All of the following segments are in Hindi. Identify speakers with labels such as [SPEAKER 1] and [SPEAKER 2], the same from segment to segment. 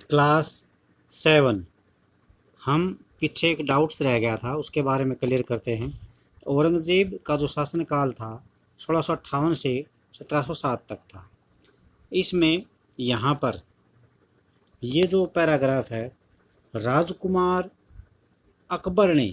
[SPEAKER 1] क्लास 7। हम पीछे एक डाउट्स रह गया था, उसके बारे में क्लियर करते हैं। औरंगज़ेब का जो शासनकाल था 1658 से 1707 तक था। इसमें यहाँ पर ये जो पैराग्राफ है, राजकुमार अकबर ने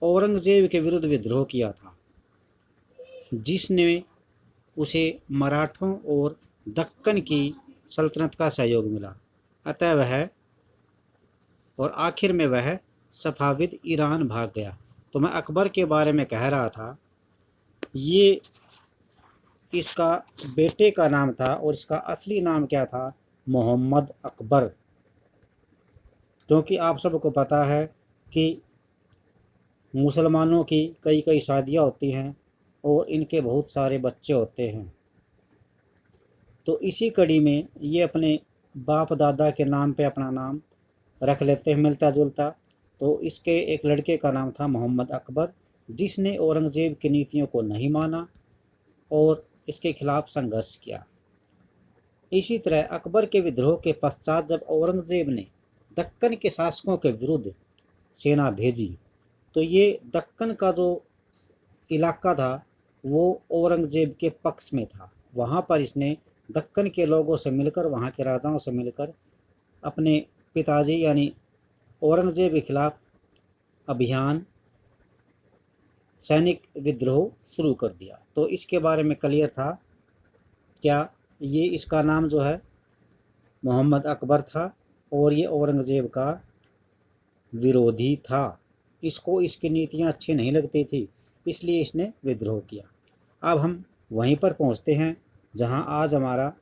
[SPEAKER 1] औरंगज़ेब के विरुद्ध विद्रोह किया था, जिसने उसे मराठों और दक्कन की सल्तनत का सहयोग मिला। अतः वह और आखिर में वह सफ़ाविद ईरान भाग गया। तो मैं अकबर के बारे में कह रहा था, ये इसका बेटे का नाम था और इसका असली नाम क्या था? मोहम्मद अकबर। क्योंकि आप सबको पता है कि मुसलमानों की कई कई शादियां होती हैं और इनके बहुत सारे बच्चे होते हैं। तो इसी कड़ी में ये अपने बाप दादा के नाम पे अपना नाम रख लेते हैं मिलता जुलता। तो इसके एक लड़के का नाम था मोहम्मद अकबर, जिसने औरंगज़ेब की नीतियों को नहीं माना और इसके खिलाफ संघर्ष किया। इसी तरह अकबर के विद्रोह के पश्चात जब औरंगज़ेब ने दक्कन के शासकों के विरुद्ध सेना भेजी, तो ये दक्कन का जो इलाका था वो औरंगज़ेब के पक्ष में था। वहाँ पर इसने दक्कन के लोगों से मिलकर, वहाँ के राजाओं से मिलकर अपने पिताजी यानी औरंगज़ेब के खिलाफ अभियान, सैनिक विद्रोह शुरू कर दिया। तो इसके बारे में क्लियर था क्या? ये इसका नाम जो है मोहम्मद अकबर था और ये औरंगज़ेब का विरोधी था। इसको इसकी नीतियाँ अच्छी नहीं लगती थी, इसलिए इसने विद्रोह किया। अब हम वहीं पर पहुंचते हैं जहां आज हमारा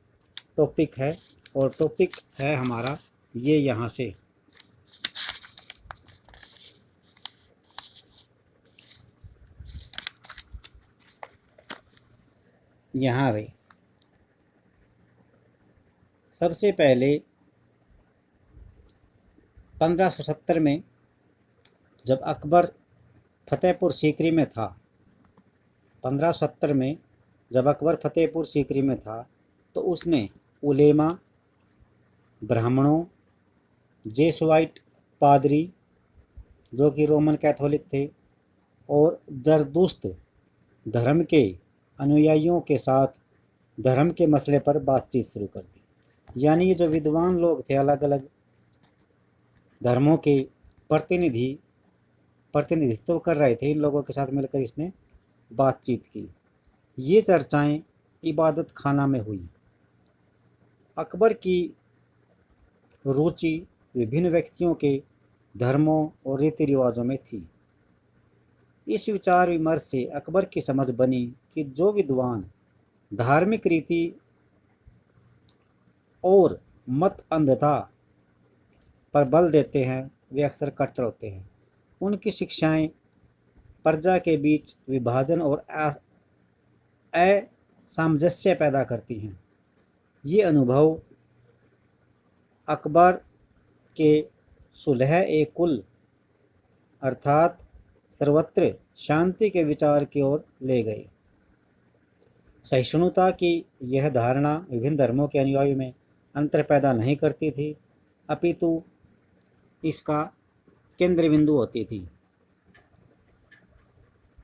[SPEAKER 1] टॉपिक है, और टॉपिक है हमारा ये यहाँ से। यहाँ पे सबसे पहले 1570 में जब अकबर फतेहपुर सीकरी में था, 1570 में जब अकबर फतेहपुर सीकरी में था, तो उसने उलेमा, ब्राह्मणों, जेसुआइट पादरी जो कि रोमन कैथोलिक थे, और जरदुश्त धर्म के अनुयायियों के साथ धर्म के मसले पर बातचीत शुरू कर दी। यानी ये जो विद्वान लोग थे, अलग अलग धर्मों के प्रतिनिधित्व कर रहे थे, इन लोगों के साथ मिलकर इसने बातचीत की। ये चर्चाएं इबादत खाना में हुई। अकबर की रुचि विभिन्न व्यक्तियों के धर्मों और रीति रिवाजों में थी। इस विचार विमर्श से अकबर की समझ बनी कि जो विद्वान धार्मिक रीति और मत अंधता पर बल देते हैं वे अक्सर कट्टर होते हैं। उनकी शिक्षाएं प्रजा के बीच विभाजन और असामंजस्य पैदा करती हैं। ये अनुभव अकबर के सुलह ए कुल अर्थात सर्वत्र शांति के विचार की ओर ले गए। सहिष्णुता की यह धारणा विभिन्न धर्मों के अनुयायियों में अंतर पैदा नहीं करती थी, अपितु इसका केंद्र बिंदु होती थी।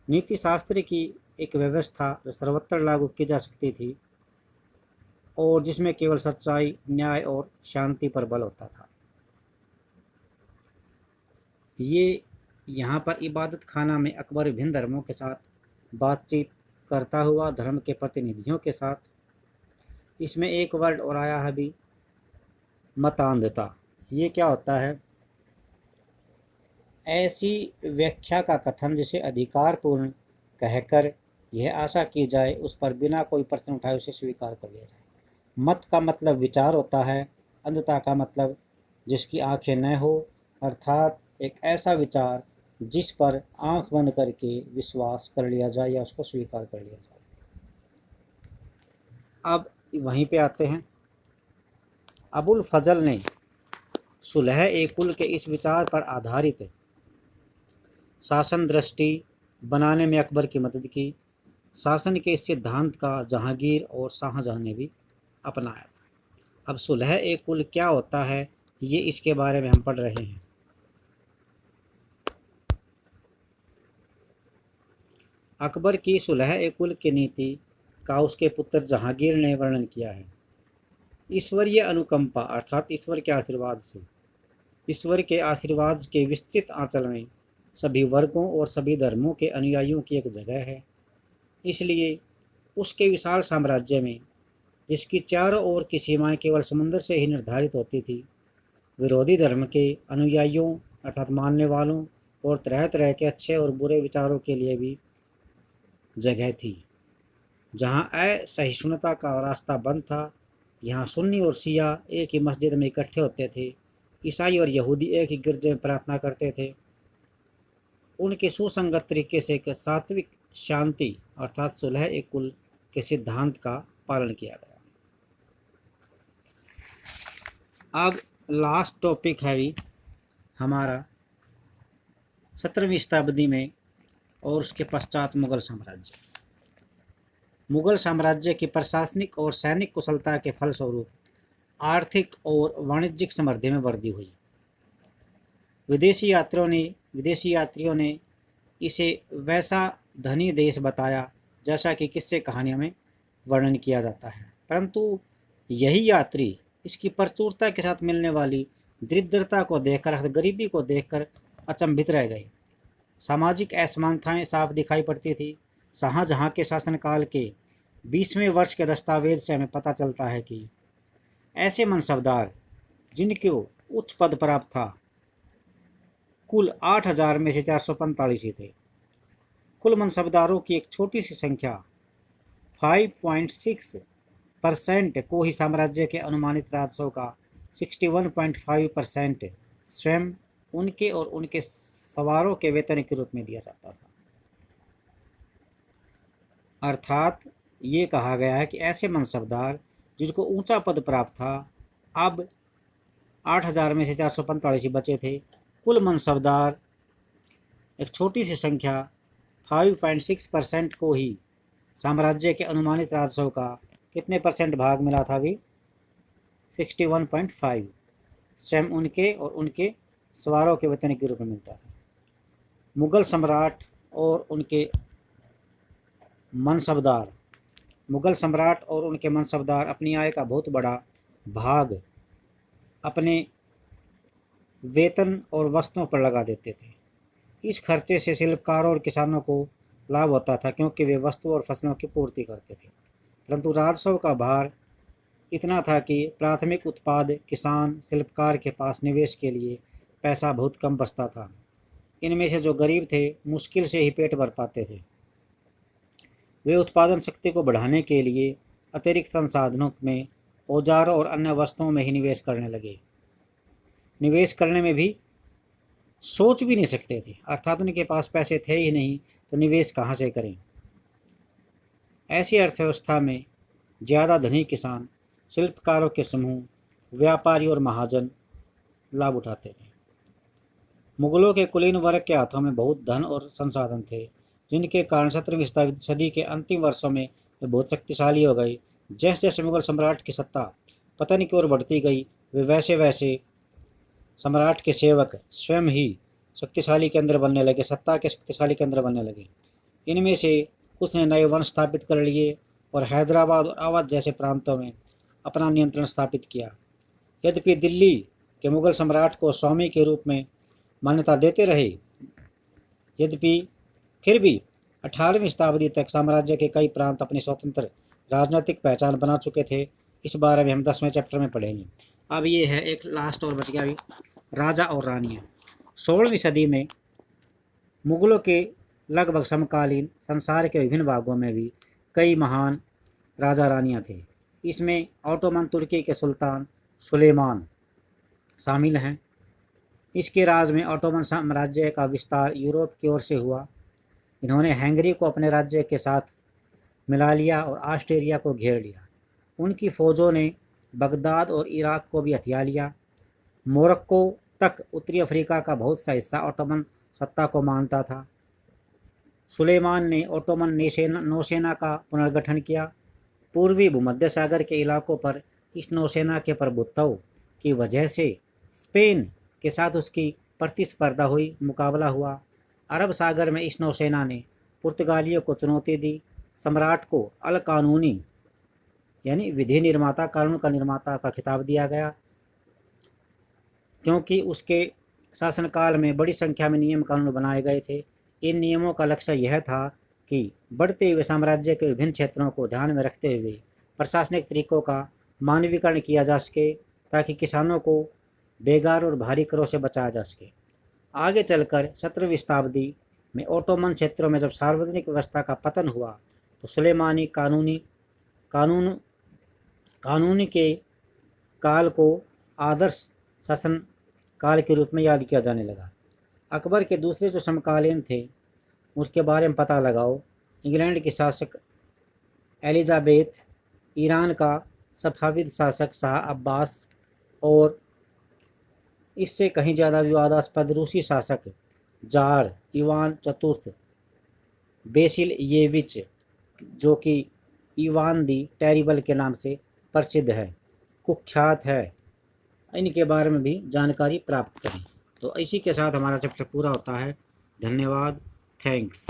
[SPEAKER 1] नीति शास्त्र की एक व्यवस्था जो सर्वत्र लागू की जा सकती थी और जिसमें केवल सच्चाई, न्याय और शांति पर बल होता था। ये यहाँ पर इबादत खाना में अकबर विभिन्न धर्मों के साथ बातचीत करता हुआ धर्म के प्रतिनिधियों के साथ, इसमें एक वर्ड और आया है भी, मतांधता। ये क्या होता है? ऐसी व्याख्या का कथन जिसे अधिकारपूर्ण कहकर यह आशा की जाए उस पर बिना कोई प्रश्न उठाए उसे स्वीकार कर लिया जाए। मत का मतलब विचार होता है, अंधता का मतलब जिसकी आंखें न हो, अर्थात एक ऐसा विचार जिस पर आंख बंद करके विश्वास कर लिया जाए या उसको स्वीकार कर लिया जाए। अब वहीं पे आते हैं। अबुल फजल ने सुलह ए कुल के इस विचार पर आधारित शासन दृष्टि बनाने में अकबर की मदद की। शासन के इस सिद्धांत का जहांगीर और शाहजहां ने भी अपनाया। अब सुलह ए कुल क्या होता है ये इसके बारे में हम पढ़ रहे हैं। अकबर की सुलह-ए-कुल की नीति का उसके पुत्र जहांगीर ने वर्णन किया है। ईश्वरीय अनुकंपा अर्थात ईश्वर के आशीर्वाद से, ईश्वर के आशीर्वाद के विस्तृत आंचल में सभी वर्गों और सभी धर्मों के अनुयायियों की एक जगह है। इसलिए उसके विशाल साम्राज्य में, जिसकी चारों ओर की सीमाएं केवल समुद्र से ही निर्धारित होती थी, विरोधी धर्म के अनुयायियों अर्थात मानने वालों और तरह तरह के अच्छे और बुरे विचारों के लिए भी जगह थी। जहाँ असहिष्णुता का रास्ता बंद था, यहाँ सुन्नी और शिया एक ही मस्जिद में इकट्ठे होते थे, ईसाई और यहूदी एक ही गिरजे में प्रार्थना करते थे। उनके सुसंगत तरीके से एक सात्विक शांति अर्थात सुलह-ए-कुल के सिद्धांत का पालन किया गया। अब लास्ट टॉपिक है भी हमारा 17वीं शताब्दी में और उसके पश्चात मुगल साम्राज्य। मुगल साम्राज्य की प्रशासनिक और सैनिक कुशलता के फलस्वरूप आर्थिक और वाणिज्यिक समृद्धि में वृद्धि हुई। विदेशी यात्रियों ने इसे वैसा धनी देश बताया जैसा कि किस्से कहानियों में वर्णन किया जाता है, परंतु यही यात्री इसकी प्रचुरता के साथ मिलने वाली दरिद्रता को देखकर अर्थात गरीबी को देखकर अचंभित रह गए। सामाजिक असमानताएं साफ दिखाई पड़ती थी। शाहजहां के शासनकाल के 20वें वर्ष के दस्तावेज से हमें पता चलता है कि ऐसे मनसबदार जिनके उच्च पद प्राप्त था कुल 8000 में से 445 ही थे। कुल मनसबदारों की एक छोटी सी संख्या 5.6% को ही साम्राज्य के अनुमानित राजस्व का 61.5% स्वयं उनके और उनके सवारों के वेतन के रूप में दिया जाता था। अर्थात ये कहा गया है कि ऐसे मनसबदार जिनको ऊंचा पद प्राप्त था, अब 8000 में से 445 ही बचे थे। कुल मनसबदार एक छोटी सी संख्या 5.6% को ही साम्राज्य के अनुमानित राजस्व का कितने परसेंट भाग मिला था भी 61.5 स्वयं उनके और उनके सवारों के वेतन के रूप में मिलता था। मुगल सम्राट और उनके मनसबदार अपनी आय का बहुत बड़ा भाग अपने वेतन और वस्तुओं पर लगा देते थे। इस खर्चे से शिल्पकारों और किसानों को लाभ होता था क्योंकि वे वस्तु और फसलों की पूर्ति करते थे, परंतु राजस्व का भार इतना था कि प्राथमिक उत्पाद किसान शिल्पकार के पास निवेश के लिए पैसा बहुत कम बचता था। इनमें से जो गरीब थे मुश्किल से ही पेट भर पाते थे। वे उत्पादन शक्ति को बढ़ाने के लिए अतिरिक्त संसाधनों में औजारों और अन्य वस्तुओं में ही निवेश करने लगे। निवेश करने में भी सोच भी नहीं सकते थे, अर्थात उनके पास पैसे थे ही नहीं तो निवेश कहाँ से करें। ऐसी अर्थव्यवस्था में ज़्यादा धनी किसान, शिल्पकारों के समूह, व्यापारी और महाजन लाभ उठाते थे। मुगलों के कुलीन वर्ग के हाथों में बहुत धन और संसाधन थे, जिनके कारण 17वीं सदी के अंतिम वर्षों में वे बहुत शक्तिशाली हो गए। जैसे जैसे मुगल सम्राट की सत्ता पतन की ओर बढ़ती गई, वे वैसे वैसे सम्राट के सेवक स्वयं ही शक्तिशाली केंद्र बनने लगे, सत्ता के शक्तिशाली केंद्र बनने लगे। इनमें से कुछ ने नए वंश स्थापित कर लिए और हैदराबाद और अवध जैसे प्रांतों में अपना नियंत्रण स्थापित किया। यद्यपि दिल्ली के मुगल सम्राट को स्वामी के रूप में मान्यता देते रहे, यद्यपि फिर भी 18वीं शताब्दी तक साम्राज्य के कई प्रांत अपनी स्वतंत्र राजनीतिक पहचान बना चुके थे। इस बारे में हम 10वें चैप्टर में पढ़ेंगे। अब ये है एक लास्ट और बच गया भी, राजा और रानियाँ। 16वीं सदी में मुगलों के लगभग समकालीन संसार के विभिन्न भागों में भी कई महान राजा रानियाँ थे। इसमें ऑटोमन तुर्की के सुल्तान सुलेमान शामिल हैं। इसके राज में ऑटोमन साम्राज्य का विस्तार यूरोप की ओर से हुआ। इन्होंने हंगरी को अपने राज्य के साथ मिला लिया और ऑस्ट्रिया को घेर लिया। उनकी फ़ौजों ने बगदाद और इराक को भी हथिया लिया। मोरक्को तक उत्तरी अफ्रीका का बहुत सा हिस्सा ऑटोमन सत्ता को मानता था। सुलेमान ने ऑटोमन नौसेना का पुनर्गठन किया। पूर्वी भूमध्य सागर के इलाकों पर इस नौसेना के प्रभुत्व की वजह से स्पेन के साथ उसकी प्रतिस्पर्धा हुई, मुकाबला हुआ। अरब सागर में इस नौसेना ने पुर्तगालियों को चुनौती दी। सम्राट को अल कानूनी यानी विधि निर्माता, कानून का निर्माता का खिताब दिया गया, क्योंकि उसके शासनकाल में बड़ी संख्या में नियम कानून बनाए गए थे। इन नियमों का लक्ष्य यह था कि बढ़ते हुए साम्राज्य के विभिन्न क्षेत्रों को ध्यान में रखते हुए प्रशासनिक तरीकों का मानवीकरण किया जा सके, ताकि किसानों को बेगार और भारी करों से बचाया जा सके। आगे चलकर 17वीं शताब्दी में ओटोमन क्षेत्रों में जब सार्वजनिक व्यवस्था का पतन हुआ, तो सुलेमानी कानून के काल को आदर्श शासन काल के रूप में याद किया जाने लगा। अकबर के दूसरे जो समकालीन थे उसके बारे में पता लगाओ। इंग्लैंड की शासक एलिजाबेथ, ईरान का सफाविद शासक शाह अब्बास, और इससे कहीं ज़्यादा विवादास्पद रूसी शासक जार इवान चतुर्थ बेसिलयेविच, जो कि इवान दी टेरिबल के नाम से प्रसिद्ध है, कुख्यात है। इनके बारे में भी जानकारी प्राप्त करें। तो इसी के साथ हमारा चैप्टर पूरा होता है। धन्यवाद। थैंक्स।